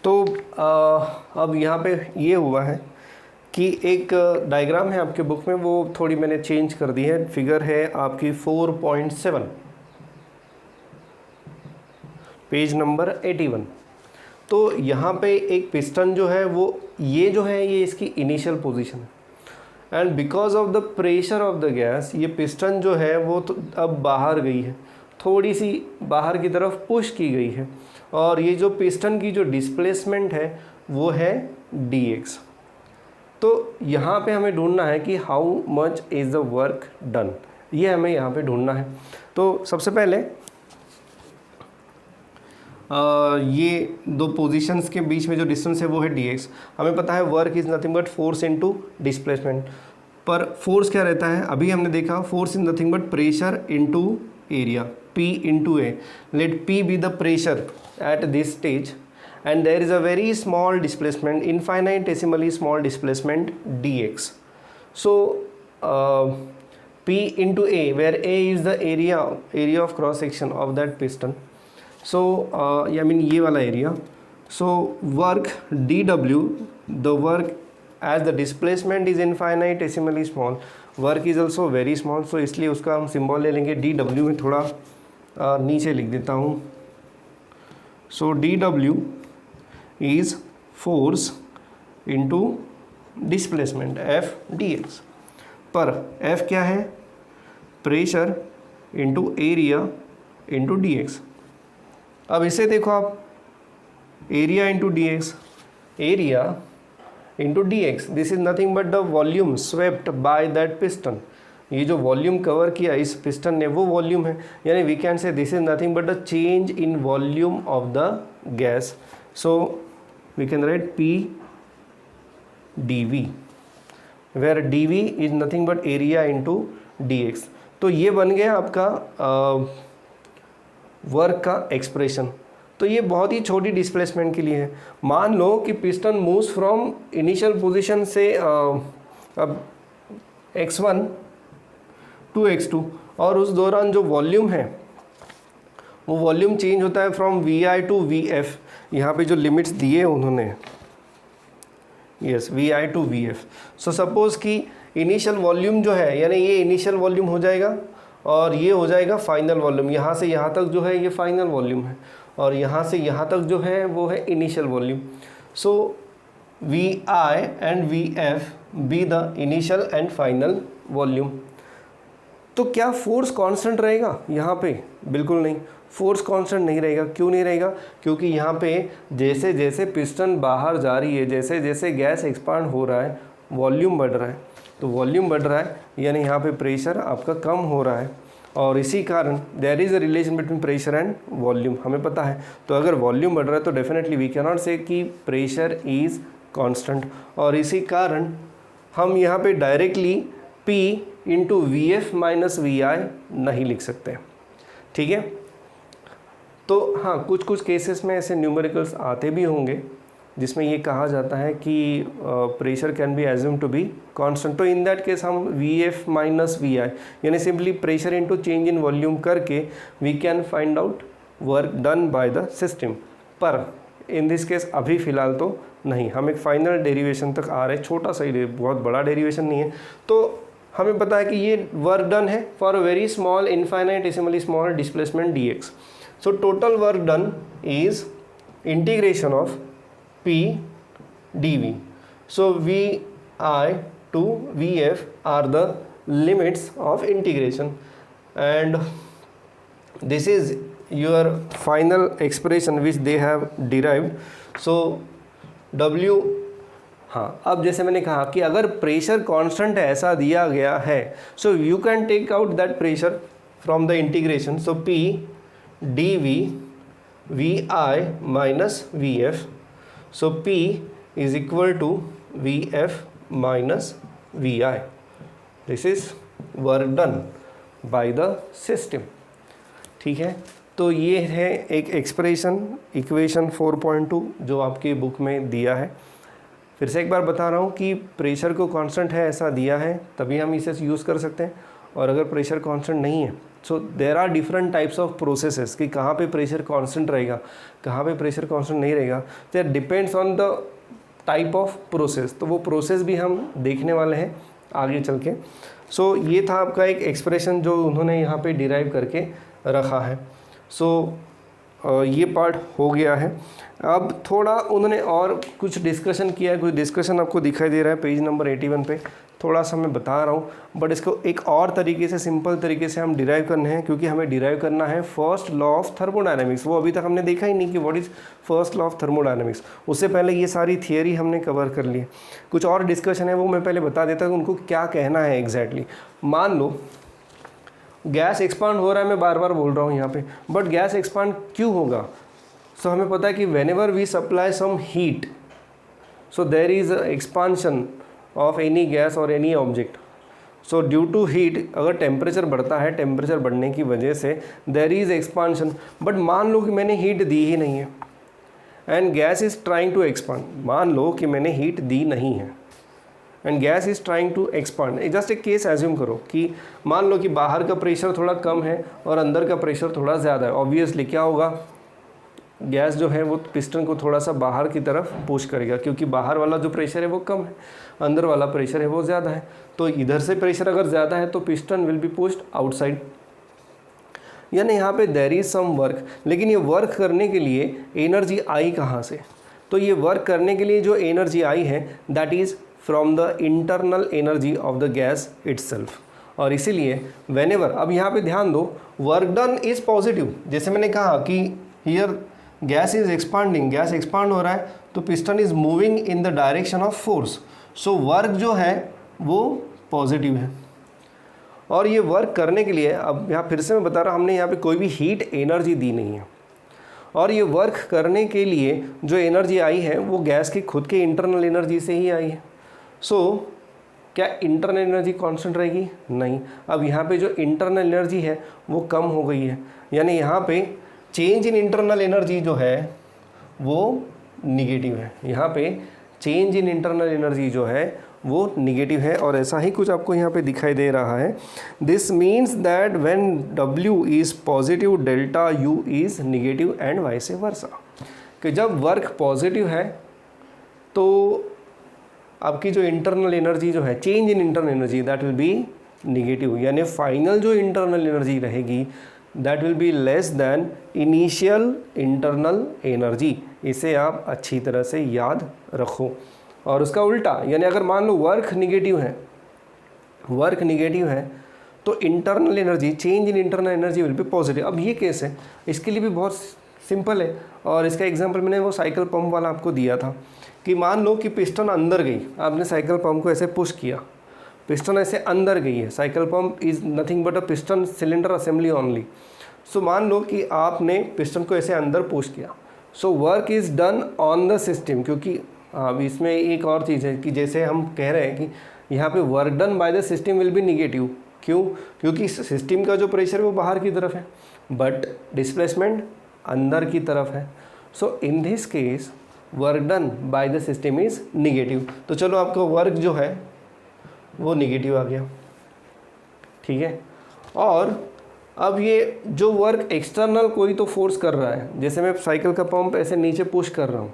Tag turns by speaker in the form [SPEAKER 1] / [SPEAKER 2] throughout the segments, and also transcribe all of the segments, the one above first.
[SPEAKER 1] तो अब यहाँ पे ये हुआ है कि एक डायग्राम है आपके बुक में, वो थोड़ी मैंने चेंज कर दी है। फिगर है आपकी 4.7, पेज नंबर 81। तो यहाँ पे एक पिस्टन जो है वो ये जो है ये इसकी इनिशियल पोजीशन है, and because of the pressure of the gas ये पिस्टन जो है वो तो अब बाहर गई है, थोड़ी सी बाहर की तरफ पुश की गई है, और ये जो पिस्टन की जो डिस्प्लेसमेंट है वो है dx। तो यहाँ पे हमें ढूंढना है कि how much is the work done, ये हमें यहाँ पे ढूंढना है। तो सबसे पहले ये दो पोजीशंस के बीच में जो डिस्टेंस है वो है dx। हमें पता है work is nothing but force into displacement. पर फोर्स क्या रहता है, अभी हमने देखा force is nothing but pressure into area, P into A। Let P be the pressure at this stage, and there is a very small displacement, infinitesimally small displacement dx. So P into A, where A is the area of cross section of that piston. So I mean ये वाला area. So work dW, the work as the displacement is infinitesimally small, work is also very small, so इसलिए उसका हम symbol ले लेंगे dW में, थोड़ा नीचे लिख देता हूँ। सो dW is force into displacement F dx। पर F क्या है, pressure into area into dx। अब इसे देखो आप, area into dx, area into dx, this is nothing but the volume swept by that piston. ये जो वॉल्यूम कवर किया इस पिस्टन ने वो वॉल्यूम है, यानी we can say this is nothing but the change in volume of the gas. So we can write P dV, where dV is nothing but area into dx। तो ये बन गया आपका वर्क का एक्सप्रेशन। तो ये बहुत ही छोटी डिस्प्लेसमेंट के लिए है। मान लो कि piston moves from initial position से अब x1 टू x2, और उस दौरान जो वॉल्यूम है वो वॉल्यूम चेंज होता है फ्रॉम vi टू vf। यहाँ पे जो लिमिट्स दिए उन्होंने, yes vi to vf। So suppose कि इनिशियल वॉल्यूम जो है, यानी ये इनिशियल वॉल्यूम हो जाएगा और ये हो जाएगा फाइनल वॉल्यूम। यहाँ से यहाँ तक जो है ये फाइनल वॉल्यूम है, और यहाँ से यहाँ तक जो है वो है initial volume. So vi and vf be the initial and final volume. तो क्या फोर्स कांस्टेंट रहेगा यहाँ पे? बिल्कुल नहीं, फोर्स कांस्टेंट नहीं रहेगा। क्यों नहीं रहेगा? क्योंकि यहाँ पे जैसे जैसे पिस्टन बाहर जा रही है, जैसे जैसे गैस एक्सपांड हो रहा है, वॉल्यूम बढ़ रहा है। तो वॉल्यूम बढ़ रहा है यानी यहाँ पे प्रेशर आपका कम हो रहा है, और इसी कारण there is a relation between pressure and volume, हमें पता है। तो अगर वॉल्यूम बढ़ रहा है तो डेफिनेटली वी कैन नॉट से कि प्रेशर इज़ कांस्टेंट, और इसी कारण हम यहाँ पे directly P into VF minus VI नहीं लिख सकते, ठीक है। तो हाँ, कुछ कुछ केसेस में ऐसे न्यूमेरिकल्स आते भी होंगे जिसमें ये कहा जाता है कि pressure can be assume to be constant. तो इन दैट केस हम VF माइनस VI यानी simply pressure into change in volume करके we can find out work done by the system. पर इन दिस केस अभी फ़िलहाल तो नहीं, हम एक फाइनल डेरिवेशन तक आ रहे हैं, छोटा सा ही, बहुत बड़ा डेरिवेशन नहीं है। तो हमें पता है कि ये वर्क डन है for a very small infinitesimally small displacement dx। So total work done is integration of P dV. So VI to VF are the limits of integration, and this is your final expression which they have derived. So W, हाँ, अब जैसे मैंने कहा कि अगर pressure constant ऐसा दिया गया है, so you can take out that pressure from the integration. सो P dV VI minus VF। So P is equal to VF minus VI. This is work done by the system, ठीक है। तो ये है एक एक्सप्रेशन, इक्वेशन 4.2 जो आपकी book में दिया है। फिर से एक बार बता रहा हूँ कि प्रेशर को कांस्टेंट है ऐसा दिया है तभी हम इसे यूज़ कर सकते हैं, और अगर प्रेशर कांस्टेंट नहीं है so there are different types of processes कि कहाँ पे प्रेशर कांस्टेंट रहेगा, कहाँ पे प्रेशर कांस्टेंट नहीं रहेगा, that depends on the type of process. तो वो प्रोसेस भी हम देखने वाले हैं आगे चल के। सो ये था आपका एक एक्सप्रेशन जो उन्होंने यहाँ पे डिराइव करके रखा है। सो ये पार्ट हो गया है। अब थोड़ा उन्होंने और कुछ डिस्कशन किया है, कुछ डिस्कशन आपको दिखाई दे रहा है पेज नंबर 81 पे, थोड़ा सा मैं बता रहा हूँ, बट इसको एक और तरीके से, सिंपल तरीके से हम डिराइव करने हैं, क्योंकि हमें डिराइव करना है फर्स्ट लॉ ऑफ थर्मोडायनेमिक्स। वो अभी तक हमने देखा ही नहीं कि what is first law of thermodynamics. उससे पहले ये सारी थियरी हमने कवर कर ली है। कुछ और डिस्कशन है वो मैं पहले बता देता हूँ उनको क्या कहना है एग्जैक्टली। मान लो गैस एक्सपांड हो रहा है, मैं बार बार बोल रहा हूँ यहाँ पे, बट गैस एक्सपांड क्यों होगा? सो हमें पता है कि whenever we supply some heat, so there is expansion of any gas और any object. So due to heat, अगर टेम्परेचर बढ़ता है, टेम्परेचर बढ़ने की वजह से देयर इज़ एक्सपांशन। बट मान लो कि मैंने हीट दी ही नहीं है and gas is trying to expand. मान लो कि मैंने हीट दी नहीं है and gas is trying to expand. Just एक केस एज्यूम करो कि मान लो कि बाहर का प्रेशर थोड़ा कम है और अंदर का प्रेशर थोड़ा ज़्यादा है। ऑब्वियसली क्या होगा, गैस जो है वो पिस्टन को थोड़ा सा बाहर की तरफ पुश करेगा, क्योंकि बाहर वाला जो प्रेशर है वो कम है, अंदर वाला प्रेशर है वो ज़्यादा है। तो इधर से प्रेशर अगर ज़्यादा है तो piston will be pushed outside, यानी यहाँ पे देयर इज़ सम वर्क। लेकिन ये वर्क करने के लिए एनर्जी आई कहाँ से? तो ये वर्क करने के लिए जो एनर्जी आई है that is from the internal energy of the gas itself. और इसीलिए व्हेनेवर, अब यहाँ पे ध्यान दो, वर्क डन इज़ पॉजिटिव। जैसे मैंने कहा कि here gas is expanding, gas expand हो रहा है तो piston is moving in the direction of force. So work जो है वो पॉजिटिव है। और ये वर्क करने के लिए, अब यहाँ फिर से मैं बता रहा हूँ, हमने यहाँ पे कोई भी हीट एनर्जी दी नहीं है। और ये वर्क करने के लिए जो एनर्जी आई है वो गैस की खुद के इंटरनल एनर्जी से ही आई है। सो क्या इंटरनल एनर्जी कांस्टेंट रहेगी? नहीं। अब यहाँ पे जो इंटरनल एनर्जी है वो कम हो गई है, यानी यहाँ पे चेंज इन इंटरनल एनर्जी जो है वो निगेटिव है। यहाँ पे चेंज इन इंटरनल एनर्जी जो है वो निगेटिव है। और ऐसा ही कुछ आपको यहाँ पे दिखाई दे रहा है। This means that when W is positive delta U is negative and vice versa. कि जब वर्क पॉजिटिव है तो आपकी जो इंटरनल एनर्जी जो है, change in internal energy, that will be negative, यानी फाइनल जो इंटरनल एनर्जी रहेगी that will be less than initial internal energy. इसे आप अच्छी तरह से याद रखो। और उसका उल्टा, यानी अगर मान लो वर्क निगेटिव है, वर्क निगेटिव है तो internal energy, change in internal energy will be positive. अब ये केस है, इसके लिए भी बहुत सिंपल है। और इसका एग्जांपल मैंने वो साइकिल पंप वाला आपको दिया था कि मान लो कि पिस्टन अंदर गई, आपने साइकिल पंप को ऐसे पुश किया, पिस्टन ऐसे अंदर गई है। Cycle pump is nothing but a piston cylinder assembly only. So मान लो कि आपने पिस्टन को ऐसे अंदर पुश किया, so work is done on the system. क्योंकि अब इसमें एक और चीज़ है कि जैसे हम कह रहे हैं कि यहाँ पे work done by the system will be negative. क्यों? क्योंकि सिस्टम का जो प्रेशर है वो बाहर की तरफ है, बट डिस्प्लेसमेंट अंदर की तरफ है। So in this case work done by the system is negative. तो चलो आपका वर्क जो है वो निगेटिव आ गया, ठीक है। और अब ये जो वर्क एक्सटर्नल कोई तो फोर्स कर रहा है, जैसे मैं साइकिल का पंप ऐसे नीचे पुश कर रहा हूँ,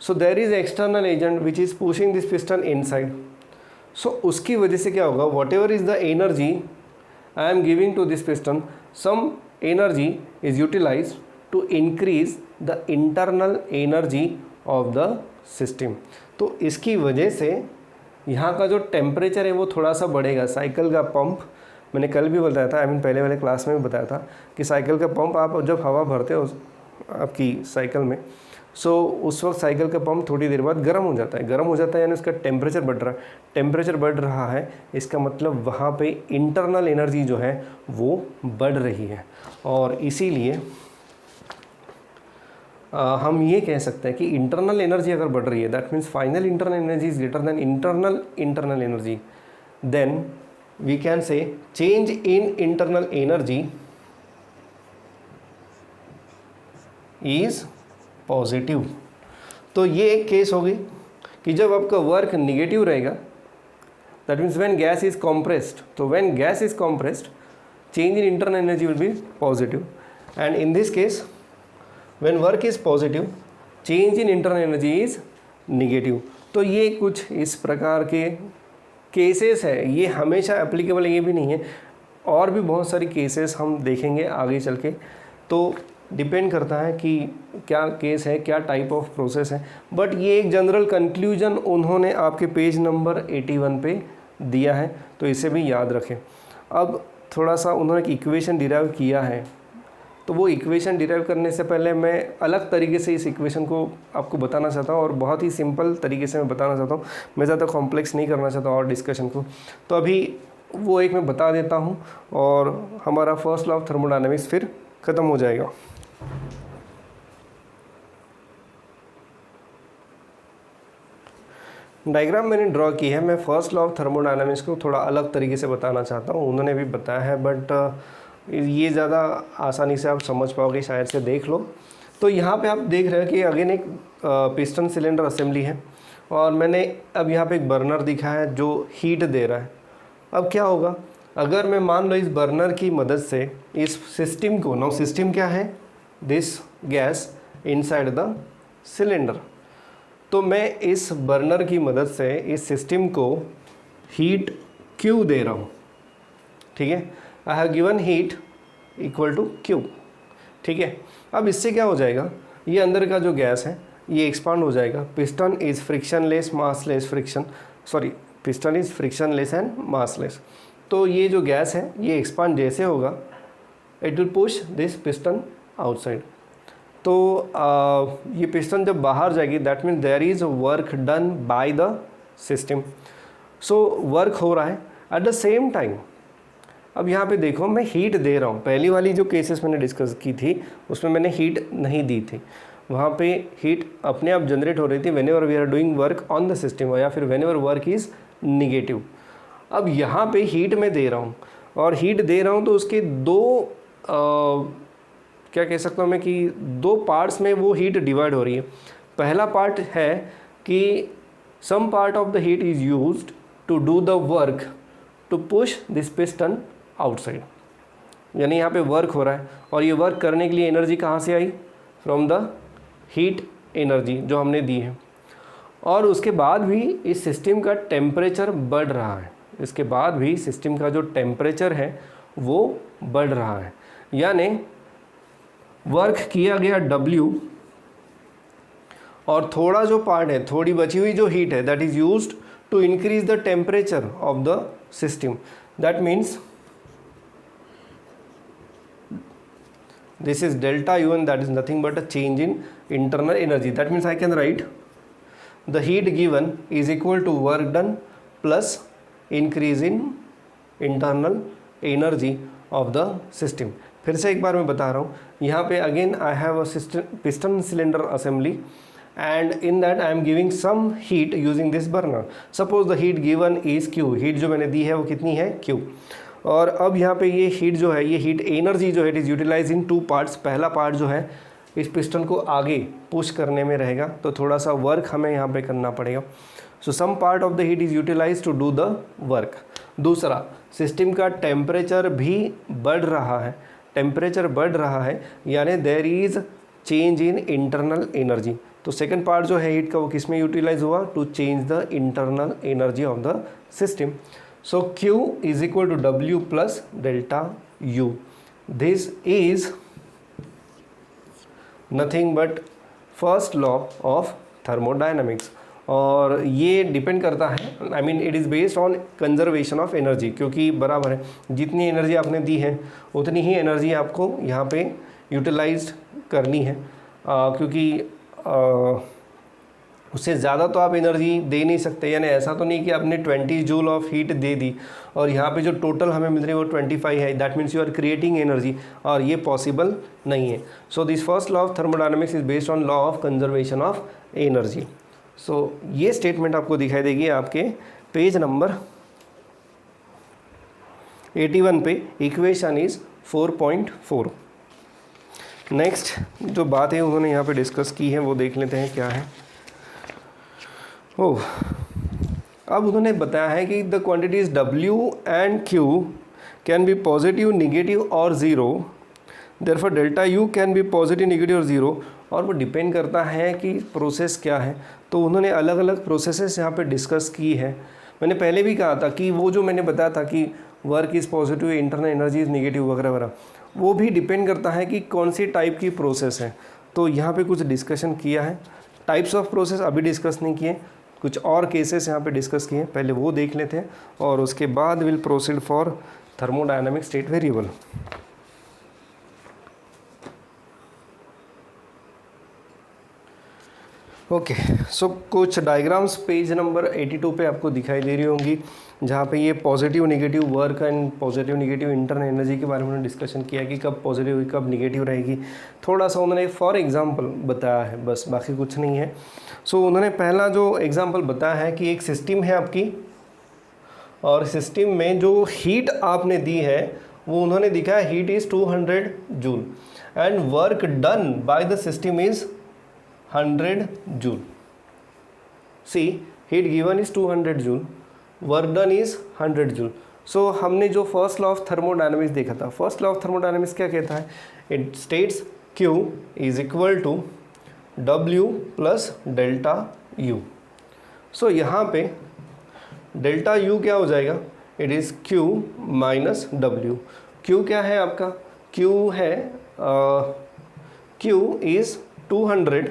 [SPEAKER 1] so there is external agent which is pushing this piston inside. So उसकी वजह से क्या होगा, whatever is the energy I am giving to this piston, some energy is utilise to increase the internal energy of the system. तो इसकी वजह से यहाँ का जो टेम्परेचर है वो थोड़ा सा बढ़ेगा। साइकिल का पंप, मैंने कल भी बताया था, पहले वाले क्लास में भी बताया था कि साइकिल का पंप आप जब हवा भरते हो आपकी साइकिल में, सो उस वक्त साइकिल का पंप थोड़ी देर बाद गर्म हो जाता है। गर्म हो जाता है यानी उसका टेम्परेचर बढ़ रहा है। टेम्परेचर बढ़ रहा है, इसका मतलब वहाँ पे इंटरनल एनर्जी जो है वो बढ़ रही है। और इसीलिए हम ये कह सकते हैं कि इंटरनल एनर्जी अगर बढ़ रही है, that means final internal energy is greater than internal energy, then we can say change in internal energy is positive. तो ये एक केस होगी कि जब आपका वर्क निगेटिव रहेगा, that means when gas is compressed. तो when gas is compressed change in internal energy will be positive, and in this case when work is positive change in internal energy is negative. तो ये कुछ इस प्रकार के cases है, ये हमेशा एप्लीकेबल ये भी नहीं है, और भी बहुत सारी केसेस हम देखेंगे आगे चल के, तो डिपेंड करता है कि क्या केस है, क्या टाइप ऑफ प्रोसेस है, बट ये एक जनरल कंक्लूजन उन्होंने आपके पेज नंबर 81 पे दिया है, तो इसे भी याद रखें। अब थोड़ा सा उन्होंने एक इक्वेशन डिराइव किया है, तो वो इक्वेशन डिराइव करने से पहले मैं अलग तरीके से इस इक्वेशन को आपको बताना चाहता हूँ, और बहुत ही सिंपल तरीके से मैं बताना चाहता हूँ, मैं ज़्यादा कॉम्प्लेक्स नहीं करना चाहता और डिस्कशन को। तो अभी वो एक मैं बता देता हूँ और हमारा फर्स्ट लॉ ऑफ थर्मोडायनेमिक्स फिर ख़त्म हो जाएगा। डायग्राम मैंने ड्रॉ की है, मैं फर्स्ट लॉ ऑफ थर्मोडायनेमिक्स को थोड़ा अलग तरीके से बताना चाहता हूँ, उन्होंने भी बताया है, बट ये ज़्यादा आसानी से आप समझ पाओगे, शायद से देख लो। तो यहाँ पे आप देख रहे हो कि अगेन एक पिस्टन सिलेंडर असेंबली है, और मैंने अब यहाँ पे एक बर्नर दिखा है जो हीट दे रहा है। अब क्या होगा अगर मैं मान लो इस बर्नर की मदद से इस सिस्टम को, नाउ सिस्टम क्या है, this gas inside the cylinder, तो मैं इस बर्नर की मदद से इस सिस्टम को हीट Q दे रहा हूँ, ठीक है। I have given heat equal to Q, ठीक है। अब इससे क्या हो जाएगा, ये अंदर का जो गैस है ये एक्सपांड हो जाएगा। Piston is frictionless massless piston is frictionless and massless. तो ये जो गैस है ये एक्सपांड जैसे होगा it will push this piston outside. तो ये पिस्टन जब बाहर जाएगी that means there is work done by the system. So work हो रहा है एट द सेम टाइम। अब यहाँ पे देखो मैं हीट दे रहा हूँ, पहली वाली जो केसेस मैंने डिस्कस की थी उसमें मैंने हीट नहीं दी थी, वहाँ पे हीट अपने आप जनरेट हो रही थी whenever we are doing work on the system, या फिर व्हेनेवर वर्क इज़ निगेटिव। अब यहाँ पे हीट मैं दे रहा हूँ, और हीट दे रहा हूँ तो उसके दो क्या कह सकता हूँ मैं कि दो पार्ट्स में वो हीट डिवाइड हो रही है। पहला पार्ट है कि some part of the heat is used to do the work to push this piston outside, यानी यहाँ पे वर्क हो रहा है, और ये वर्क करने के लिए एनर्जी कहाँ से आई, फ्रॉम द हीट एनर्जी जो हमने दी है। और उसके बाद भी इस सिस्टम का टेम्परेचर बढ़ रहा है, इसके बाद भी सिस्टम का जो टेम्परेचर है वो बढ़ रहा है, यानी वर्क किया गया W, और थोड़ा जो पार्ट है, थोड़ी बची हुई जो हीट है that is used to increase the temperature of the system. That means this is delta U, and that is nothing but a change in internal energy. That means I can write the heat given is equal to work done plus increase in internal energy of the system. फिर से एक बार मैं बता रहा हूँ, यहाँ पे again I have a piston cylinder assembly, and in that I am giving some heat using this burner. Suppose the heat given is Q, heat जो मैंने दी है वो कितनी है, Q। और अब यहाँ पे ये हीट जो है, ये हीट एनर्जी जो है it is utilize in two parts. पहला पार्ट जो है इस पिस्टन को आगे पुश करने में रहेगा, तो थोड़ा सा वर्क हमें यहाँ पे करना पड़ेगा। So some part of the heat is utilise to do the work. दूसरा, सिस्टम का टेम्परेचर भी बढ़ रहा है, टेम्परेचर बढ़ रहा है यानी there is change in internal energy. तो सेकेंड पार्ट जो है हीट का वो किस में यूटिलाइज हुआ, to change the internal energy of the system. So Q is equal to W plus delta U. This is nothing but first law of thermodynamics, और ये डिपेंड करता है, I mean it is based on conservation of energy, क्योंकि बराबर है जितनी energy आपने दी है उतनी ही एनर्जी आपको यहाँ पे यूटिलाइज करनी है, क्योंकि उससे ज़्यादा तो आप एनर्जी दे नहीं सकते। यानी ऐसा तो नहीं कि आपने 20 जूल ऑफ हीट दे दी और यहाँ पे जो टोटल हमें मिल रही है वो 25 है, that means you are creating energy, और ये पॉसिबल नहीं है। So this first law of thermodynamics is based on law of conservation of energy. So ये स्टेटमेंट आपको दिखाई देगी आपके पेज नंबर 81 पे, इक्वेशन इज़ 4.4। नेक्स्ट जो बात है उन्होंने यहाँ पे डिस्कस की है वो देख लेते हैं क्या है। अब उन्होंने बताया है कि the quantities W and Q can be positive, negative और zero, therefore delta U can be positive, negative और ज़ीरो, और वो डिपेंड करता है कि प्रोसेस क्या है। तो उन्होंने अलग अलग प्रोसेसेस यहाँ पे डिस्कस की है। मैंने पहले भी कहा था कि वो जो मैंने बताया था कि work is positive, internal energy is negative वगैरह वगैरह, वो भी डिपेंड करता है कि कौन सी टाइप की प्रोसेस है। तो यहाँ पे कुछ डिस्कशन किया है। टाइप्स ऑफ प्रोसेस अभी डिस्कस नहीं किए, कुछ और केसेस यहाँ पे डिस्कस किए, पहले वो देख लेते हैं और उसके बाद will proceed for thermodynamic state variable. Okay, so कुछ डायग्राम्स पेज नंबर 82 पे आपको दिखाई दे रही होंगी, जहाँ पे ये positive negative work and positive negative internal energy के बारे में उन्होंने डिस्कशन किया कि कब पॉजिटिव कब नेगेटिव रहेगी। थोड़ा सा उन्होंने फॉर एग्जांपल बताया है, बस बाकी कुछ नहीं है। सो उन्होंने पहला जो एग्जांपल बताया है कि एक सिस्टम है आपकी, और सिस्टम में जो हीट आपने दी है वो उन्होंने दिखाया heat is 200 joule and work done by the system is 100 joule. See heat given is 200 joule, work done is 100 joule. So हमने जो फर्स्ट लॉ ऑफ थर्मोडायनामिक्स देखा था, फर्स्ट लॉ ऑफ थर्मोडायनामिक्स क्या कहता है? It states Q is equal to W plus delta U। सो यहाँ पे डेल्टा U क्या हो जाएगा? It is Q minus W। Q क्या है आपका? Q है Q is 200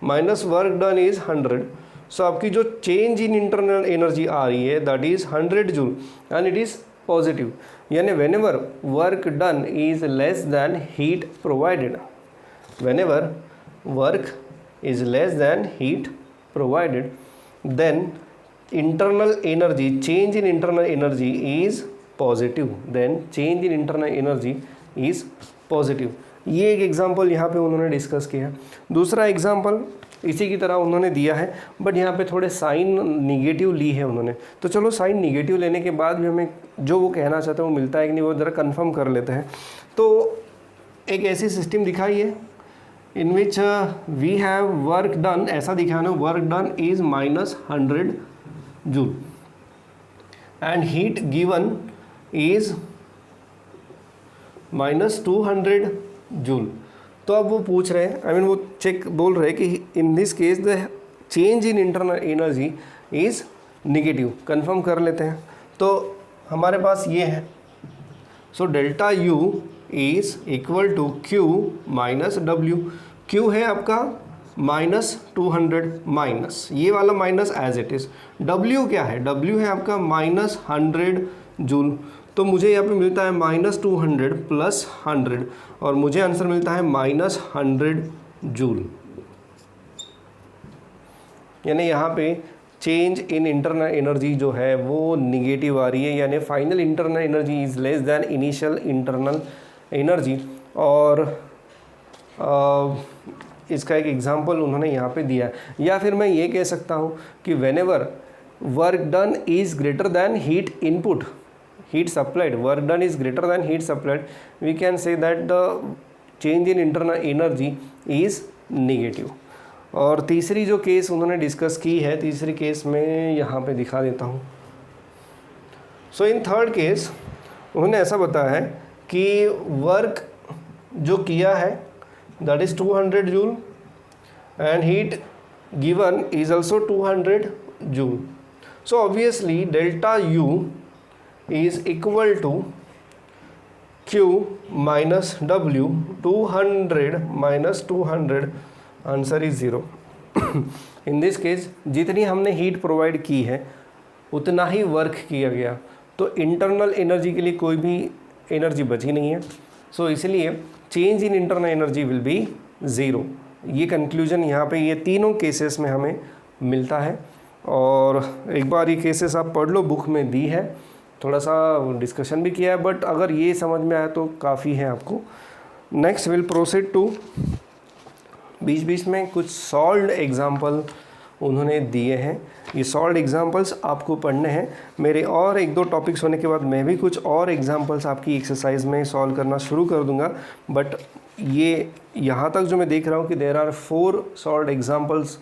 [SPEAKER 1] minus work done is 100। So आपकी जो चेंज इन इंटरनल एनर्जी आ रही है that is 100 joule and it is positive, यानी whenever work done is less than heat provided, whenever work is less than heat provided, then internal energy, change in internal energy is positive, then change in internal energy is positive। ये एक example यहाँ पे उन्होंने discuss किया। दूसरा example इसी की तरह उन्होंने दिया है, बट यहाँ पे थोड़े साइन निगेटिव ली है उन्होंने। तो चलो साइन निगेटिव लेने के बाद भी हमें जो वो कहना चाहते हैं वो मिलता है कि नहीं, वो ज़रा कंफर्म कर लेते हैं। तो एक ऐसी सिस्टम दिखाई है in which we have work done, ऐसा दिखाना work done is minus 100 joule and heat given is minus 200 joule. तो अब वो पूछ रहे हैं, वो चेक बोल रहे हैं कि in this case the change in internal energy is negative. Confirm कर लेते हैं। तो हमारे पास ये है, so delta U is equal to Q minus W। Q है आपका माइनस 200 माइनस ये वाला minus as it is. W क्या है? W है आपका माइनस 100 जूल। तो मुझे यहाँ पे मिलता है माइनस 200 प्लस 100 और मुझे आंसर मिलता है माइनस 100 जूल। यानी यहाँ पे चेंज इन इंटरनल एनर्जी जो है वो निगेटिव आ रही है, यानी final internal energy is less then initial internal energy. और इसका एक एग्जांपल उन्होंने यहाँ पे दिया है। या फिर मैं ये कह सकता हूँ कि whenever work done is greater than heat input, heat supplied, work done is greater than heat supplied, we can say that the change in internal energy is negative. और तीसरी जो केस उन्होंने डिस्कस की है, तीसरी केस में यहाँ पे दिखा देता हूँ। सो इन थर्ड केस उन्होंने ऐसा बताया है कि वर्क जो किया है that is 200 joule and heat given is also 200 joule. So obviously delta U is equal to Q minus W, 200 minus 200, answer is 0। in this case जितनी हमने हीट प्रोवाइड की है उतना ही वर्क किया गया, तो इंटरनल एनर्जी के लिए कोई भी एनर्जी बची नहीं है। सो इसलिए change in internal energy will be 0। ये कंक्लूजन यहाँ पे ये तीनों केसेस में हमें मिलता है। और एक बार ये केसेस आप पढ़ लो, बुक में दी है, थोड़ा सा डिस्कशन भी किया है, बट अगर ये समझ में आया तो काफ़ी है आपको। नेक्स्ट विल प्रोसीड टू, बीच बीच में कुछ सॉल्व्ड एग्जाम्पल उन्होंने दिए हैं। ये सॉल्व्ड एग्जांपल्स आपको पढ़ने हैं। मेरे और एक दो टॉपिक्स होने के बाद मैं भी कुछ और एग्जांपल्स आपकी एक्सरसाइज में सॉल्व करना शुरू कर दूंगा, बट ये यहाँ तक जो मैं देख रहा हूँ कि देयर आर 4 सॉल्व्ड एग्जांपल्स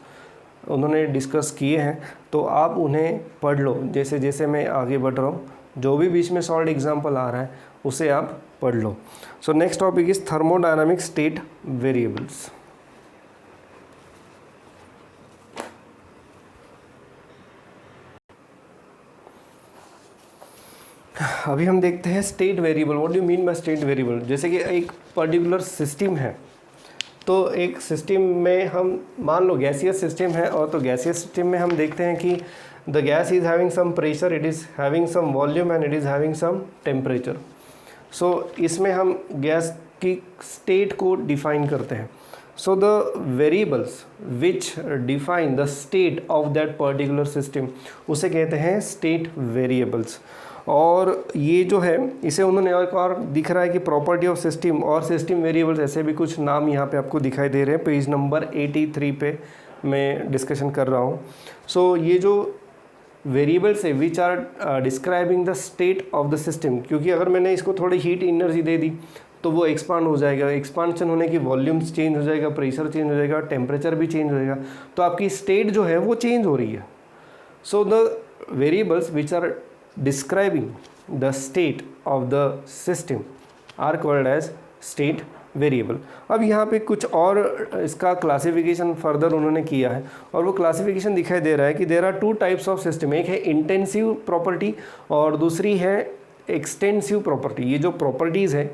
[SPEAKER 1] उन्होंने डिस्कस किए हैं, तो आप उन्हें पढ़ लो जैसे जैसे मैं आगे बढ़ रहा हूँ। जो भी बीच में सॉल्ड एग्जाम्पल आ रहा है उसे आप पढ़ लो। So next topic is thermodynamic state variables. अभी हम देखते हैं state variable. What do you mean by state variable? जैसे कि एक पर्टिकुलर सिस्टम है, तो एक सिस्टम में हम मान लो गैसियस सिस्टम है, और तो गैसियस सिस्टम में हम देखते हैं कि the gas is having some pressure, it is having some volume and it is having some temperature. So इसमें हम गैस की स्टेट को डिफाइन करते हैं। So the variables which define the state of that particular system उसे कहते हैं state variables. और ये जो है इसे उन्होंने एक और दिख रहा है कि प्रॉपर्टी ऑफ सिस्टम और सिस्टम वेरिएबल्स, ऐसे भी कुछ नाम यहाँ पे आपको दिखाई दे रहे हैं। पेज नंबर 83 पे मैं डिस्कशन कर रहा हूँ। सो ये जो वेरिएबल्स है which are describing the state of the system, क्योंकि अगर मैंने इसको थोड़ी हीट एनर्जी दे दी तो वो एक्सपांड हो जाएगा, एक्सपांशन होने की वॉल्यूम्स चेंज हो जाएगा, प्रेशर चेंज हो जाएगा, टेम्परेचर भी चेंज हो जाएगा, तो आपकी स्टेट जो है वो चेंज हो रही है। So the variables which are describing the state of the system are called as state variable। अब यहाँ पे कुछ और इसका क्लासिफिकेशन फर्दर उन्होंने किया है, और वो क्लासिफिकेशन दिखाई दे रहा है कि there are two types of system. एक है इंटेंसिव प्रॉपर्टी और दूसरी है एक्सटेंसिव प्रॉपर्टी। ये जो प्रॉपर्टीज़ है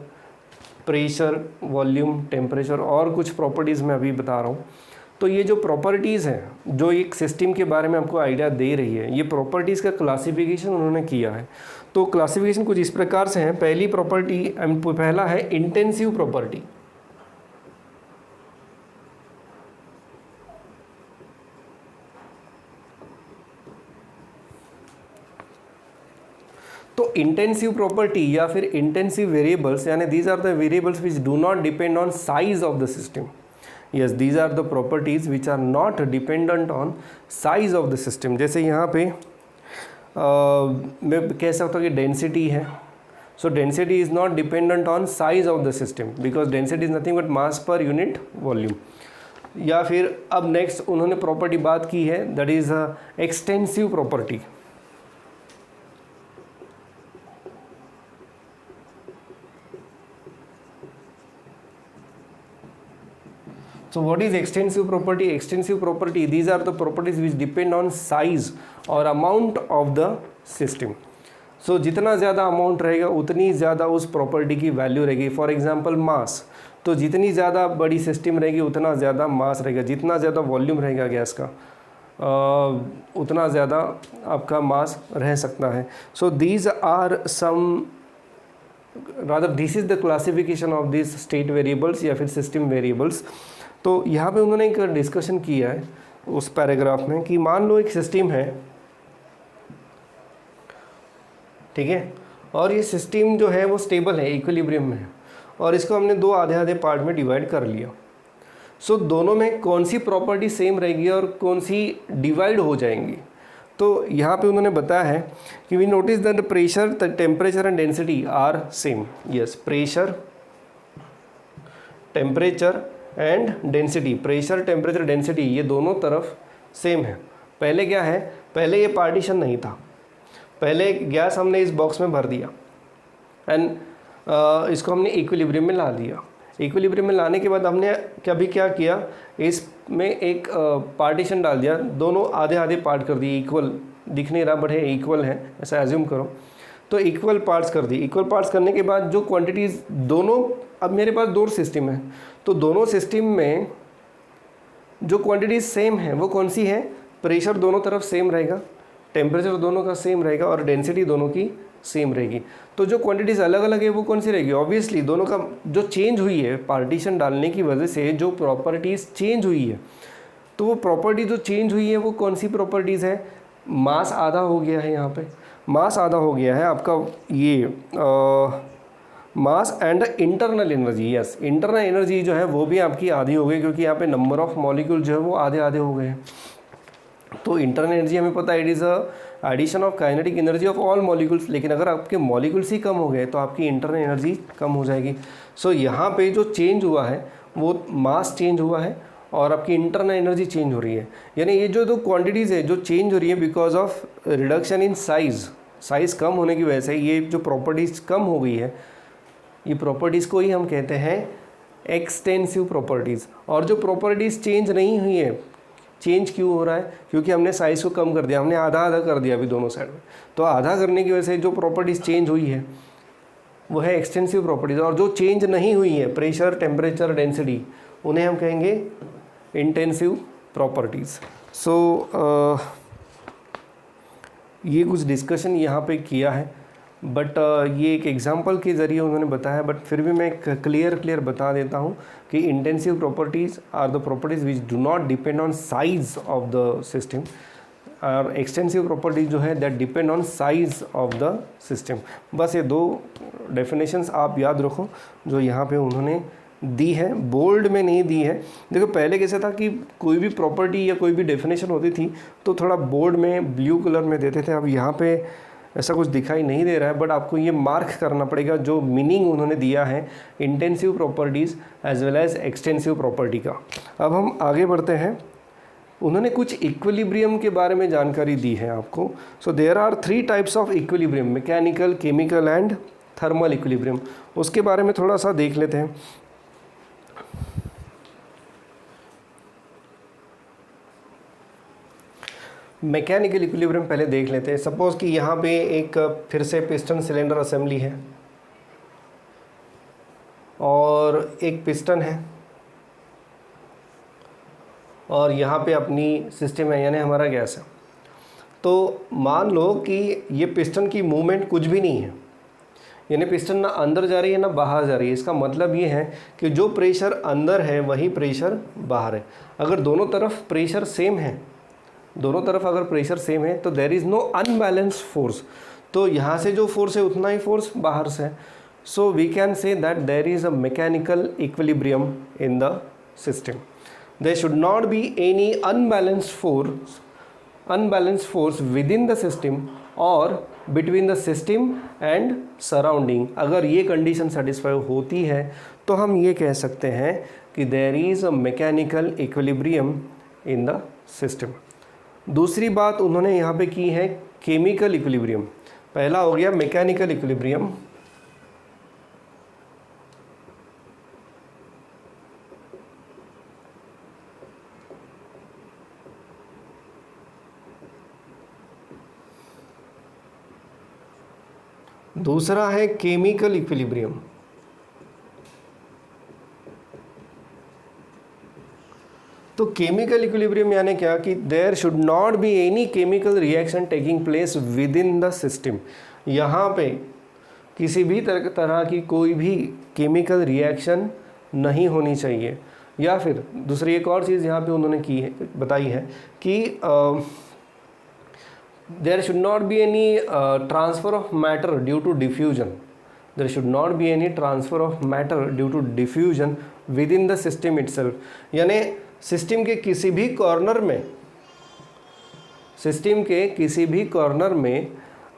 [SPEAKER 1] प्रेशर, वॉल्यूम, टेम्परेचर और कुछ प्रॉपर्टीज़ मैं अभी बता रहा हूँ, तो ये जो प्रॉपर्टीज़ हैं जो एक सिस्टम के बारे में आपको आइडिया दे रही है, ये प्रॉपर्टीज़ का क्लासिफिकेशन उन्होंने किया है। तो क्लासिफिकेशन कुछ इस प्रकार से है। पहली प्रॉपर्टी, पहला है इंटेंसिव प्रॉपर्टी। तो इंटेंसिव प्रॉपर्टी या फिर इंटेंसिव वेरिएबल्स, यानी these are the variables which do not depend on size of the system. Yes, these are the properties which are not dependent on size of the system। जैसे यहाँ पे मैं कह सकता हूँ कि डेंसिटी है। सो density is not dependent on size of the system because density is nothing but mass per unit volume. या फिर अब नेक्स्ट उन्होंने प्रॉपर्टी बात की है, that is extensive property. So what is extensive property? Extensive property, these are the properties which depend on size or amount of the system। So जितना ज़्यादा amount रहेगा उतनी ज़्यादा उस प्रॉपर्टी की वैल्यू रहेगी। फॉर एग्जांपल मास, तो जितनी ज़्यादा बड़ी सिस्टम रहेगी उतना ज़्यादा मास रहेगा, जितना ज़्यादा वॉल्यूम रहेगा गैस का उतना ज़्यादा आपका मास रह सकता है। So these are some, rather this is the classification of this state variables या फिर सिस्टम वेरिएबल्स। तो यहाँ पे उन्होंने एक डिस्कशन किया है उस पैराग्राफ में कि मान लो एक सिस्टम है, ठीक है, और ये सिस्टम जो है वो स्टेबल है, इक्विलिब्रियम में है, और इसको हमने दो आधे आधे पार्ट में डिवाइड कर लिया। सो दोनों में कौन सी प्रॉपर्टी सेम रहेगी और कौन सी डिवाइड हो जाएंगी? तो यहाँ पे उन्होंने बताया है कि we notice that pressure, the temperature and density are same. Yes, pressure, temperature and density, pressure, temperature, density ये दोनों तरफ सेम है। पहले क्या है, पहले ये पार्टीशन नहीं था, पहले गैस हमने इस बॉक्स में भर दिया एंड इसको हमने इक्विलिब्रियम में ला दिया। इक्विलिब्रियम में लाने के बाद हमने कभी क्या किया, इसमें एक पार्टीशन डाल दिया, दोनों आधे आधे पार्ट कर दिए, इक्वल दिख नहीं रहा बट है इक्वल है, ऐसा एज्यूम करो। तो इक्वल पार्ट्स कर दी। इक्वल पार्ट्स करने के बाद जो क्वांटिटीज़ दोनों, अब मेरे पास दो सिस्टम है, तो दोनों सिस्टम में जो क्वांटिटीज़ सेम है वो कौन सी है? प्रेशर दोनों तरफ सेम रहेगा, टेम्परेचर दोनों का सेम रहेगा और डेंसिटी दोनों की सेम रहेगी। तो जो क्वांटिटीज़ अलग अलग है वो कौन सी रहेगी? ऑब्वियसली दोनों का जो चेंज हुई है पार्टीशन डालने की वजह से, जो प्रॉपर्टीज़ चेंज हुई है, तो वो प्रॉपर्टी जो चेंज हुई है वो कौन सी प्रॉपर्टीज़ है? मास आधा हो गया है, यहाँ पे मास आधा हो गया है आपका, ये mass and internal energy. Yes, internal energy जो है वो भी आपकी आधी हो गई, क्योंकि यहाँ पे नंबर ऑफ मॉलिक्यूल जो है वो आधे आधे हो गए हैं। तो इंटरनल एनर्जी हमें पता है it is a addition of kinetic energy of all molecules, लेकिन अगर आपके मॉलिक्यूल्स ही कम हो गए तो आपकी इंटरनल एनर्जी कम हो जाएगी। सो यहाँ पे जो चेंज हुआ है वो मास चेंज हुआ है और आपकी इंटरनल एनर्जी चेंज हो रही है। यानी ये जो दो क्वांटिटीज़ है जो चेंज हो रही है because of reduction in size, size कम होने की वजह से ये जो प्रॉपर्टीज़ कम हो गई है, ये प्रॉपर्टीज़ को ही हम कहते हैं एक्सटेंसिव प्रॉपर्टीज़। और जो प्रॉपर्टीज़ चेंज नहीं हुई है, चेंज क्यों हो रहा है? क्योंकि हमने साइज़ को कम कर दिया, हमने आधा आधा कर दिया अभी दोनों साइड में। तो आधा करने की वजह से जो प्रॉपर्टीज़ चेंज हुई है वो है एक्सटेंसिव प्रॉपर्टीज़, और जो चेंज नहीं हुई है, प्रेशर, टेम्परेचर, डेंसिटी, उन्हें हम कहेंगे इंटेंसिव प्रॉपर्टीज़। सो ये कुछ डिस्कशन यहाँ पे किया है, बट ये एक एग्जांपल के ज़रिए उन्होंने बताया, बट फिर भी मैं क्लियर बता देता हूँ कि intensive properties are the properties which do not depend on size of the system, और एक्सटेंसिव प्रॉपर्टीज जो है that depend on size of the system. बस ये दो डेफिनेशंस आप याद रखो जो यहाँ पे उन्होंने दी है, बोल्ड में नहीं दी है। देखो पहले कैसे था कि कोई भी प्रॉपर्टी या कोई भी डेफिनेशन होती थी तो थोड़ा बोल्ड में ब्लू कलर में देते थे, अब यहाँ पे ऐसा कुछ दिखाई नहीं दे रहा है, बट आपको ये मार्क करना पड़ेगा जो मीनिंग उन्होंने दिया है intensive properties as well as extensive property का। अब हम आगे बढ़ते हैं। उन्होंने कुछ इक्विलिब्रियम के बारे में जानकारी दी है आपको। So there are 3 types of equilibrium, mechanical, chemical and thermal equilibrium. उसके बारे में थोड़ा सा देख लेते हैं। मैकेनिकल इक्विलिब्रियम पहले देख लेते हैं। सपोज कि यहाँ पे एक फिर से पिस्टन सिलेंडर असेंबली है और एक पिस्टन है और यहाँ पे अपनी सिस्टम है, यानी हमारा गैस है। तो मान लो कि ये पिस्टन की मूवमेंट कुछ भी नहीं है, यानी पिस्टन ना अंदर जा रही है ना बाहर जा रही है। इसका मतलब ये है कि जो प्रेशर अंदर है वही प्रेशर बाहर है। अगर दोनों तरफ प्रेशर सेम है, दोनों तरफ अगर प्रेशर सेम है तो there is no unbalanced force. तो यहाँ से जो फोर्स है उतना ही फोर्स बाहर से है। So we can say that there is a mechanical equilibrium in the system. There should not be any unbalanced force within the system or between the system and surrounding। अगर ये condition satisfy होती है तो हम ये कह सकते हैं कि there is a mechanical equilibrium in the system। दूसरी बात उन्होंने यहाँ पे की है केमिकल इक्विलिब्रियम। पहला हो गया मैकेनिकल इक्विलिब्रियम, दूसरा है केमिकल इक्विलिब्रियम। तो केमिकल इक्विलिब्रियम यानी क्या कि there should not be any chemical reaction taking place within the system. यहाँ पे किसी भी तरह की कोई भी केमिकल रिएक्शन नहीं होनी चाहिए। या फिर दूसरी एक और चीज़ यहाँ पे उन्होंने की है, बताई है कि there should not be any transfer of matter due to diffusion। There should not be any transfer of matter due to diffusion within the system itself। यानी सिस्टम के किसी भी कॉर्नर में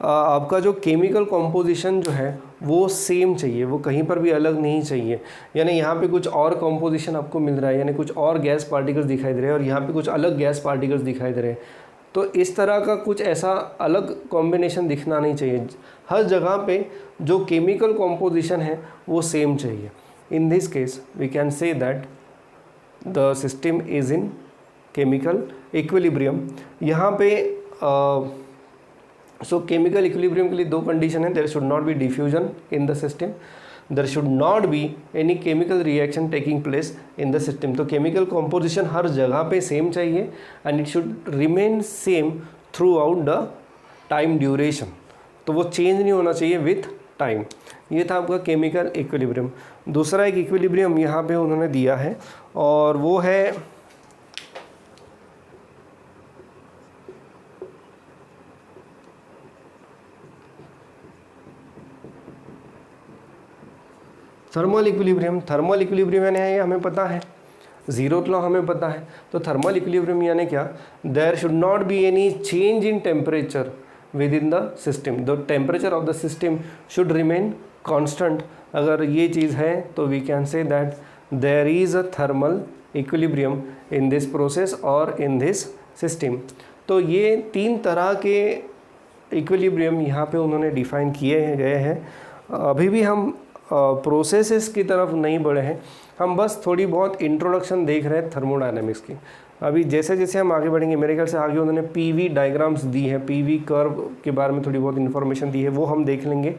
[SPEAKER 1] आपका जो केमिकल कॉम्पोजिशन जो है वो सेम चाहिए, वो कहीं पर भी अलग नहीं चाहिए। यानी यहाँ पे कुछ और कॉम्पोजिशन आपको मिल रहा है, यानी कुछ और गैस पार्टिकल्स दिखाई दे रहे हैं और यहाँ पे कुछ अलग गैस पार्टिकल्स दिखाई दे रहे हैं। तो इस तरह का कुछ ऐसा अलग कॉम्बिनेशन दिखना नहीं चाहिए। हर जगह पे जो केमिकल कॉम्पोजिशन है वो सेम चाहिए। In this case we can say that the system is in chemical equilibrium. यहाँ पे सो केमिकल इक्विलिब्रियम के लिए 2 कंडीशन है। There should not be diffusion in the system, there should not be any chemical reaction taking place in the system। तो chemical composition हर जगह पे same चाहिए and it should remain same throughout the time duration। तो वो change नहीं होना चाहिए with time. ये था आपका केमिकल इक्विलिब्रियम। दूसरा एक इक्विलिब्रियम यहाँ पे उन्होंने दिया है और वो है थर्मल इक्विलिब्रियम। थर्मल इक्विलिब्रियम यानी ये हमें पता है, ज़ीरोथ लॉ हमें पता है। तो थर्मल इक्विलिब्रियम यानी क्या, there should not be any change in temperature within the system. The temperature of the system should remain constant. अगर ये चीज़ है तो we can say that there is a thermal equilibrium in this process और in this system. तो ये 3 तरह के इक्विलिब्रियम यहाँ पे उन्होंने डिफाइन किए गए हैं। अभी भी हम प्रोसेसेस की तरफ नहीं बढ़े हैं, हम बस थोड़ी बहुत इंट्रोडक्शन देख रहे हैं थर्मोडायनेमिक्स की। अभी जैसे जैसे हम आगे बढ़ेंगे, मेरे ख्याल से आगे उन्होंने पीवी डायग्राम्स दी है, पीवी कर्व के बारे में थोड़ी बहुत इन्फॉर्मेशन दी है, वो हम देख लेंगे।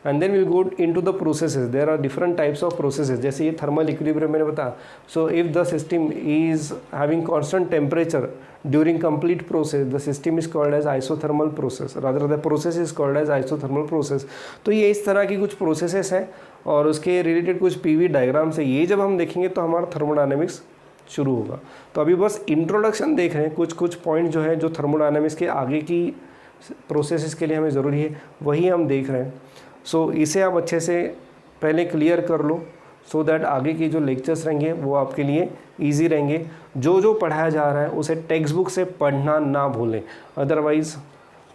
[SPEAKER 1] And then will go into the processes. There are different types of processes, जैसे ये थर्मल इक्विलिब्रियम मैंने बताया। So if the system is having constant temperature during complete process, the system is called as isothermal process, rather the process is called as isothermal process. तो ये इस तरह की कुछ प्रोसेसेस हैं और उसके रिलेटेड कुछ पीवी डायग्राम्स है। ये जब हम देखेंगे तो हमारा थर्मोडायनेमिक्स शुरू होगा। तो अभी बस इंट्रोडक्शन देख रहे हैं, कुछ कुछ पॉइंट जो है जो थर्मोडायनेमिक्स के आगे की प्रोसेसेस के लिए हमें ज़रूरी है वही हम देख रहे हैं। सो इसे आप अच्छे से पहले क्लियर कर लो, सो दैट आगे के जो लेक्चर्स रहेंगे वो आपके लिए इजी रहेंगे। जो जो पढ़ाया जा रहा है उसे टेक्स्ट बुक से पढ़ना ना भूलें, अदरवाइज़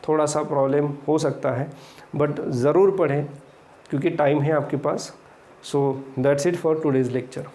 [SPEAKER 1] थोड़ा सा प्रॉब्लम हो सकता है, बट ज़रूर पढ़ें क्योंकि टाइम है आपके पास। So that's it for today's lecture.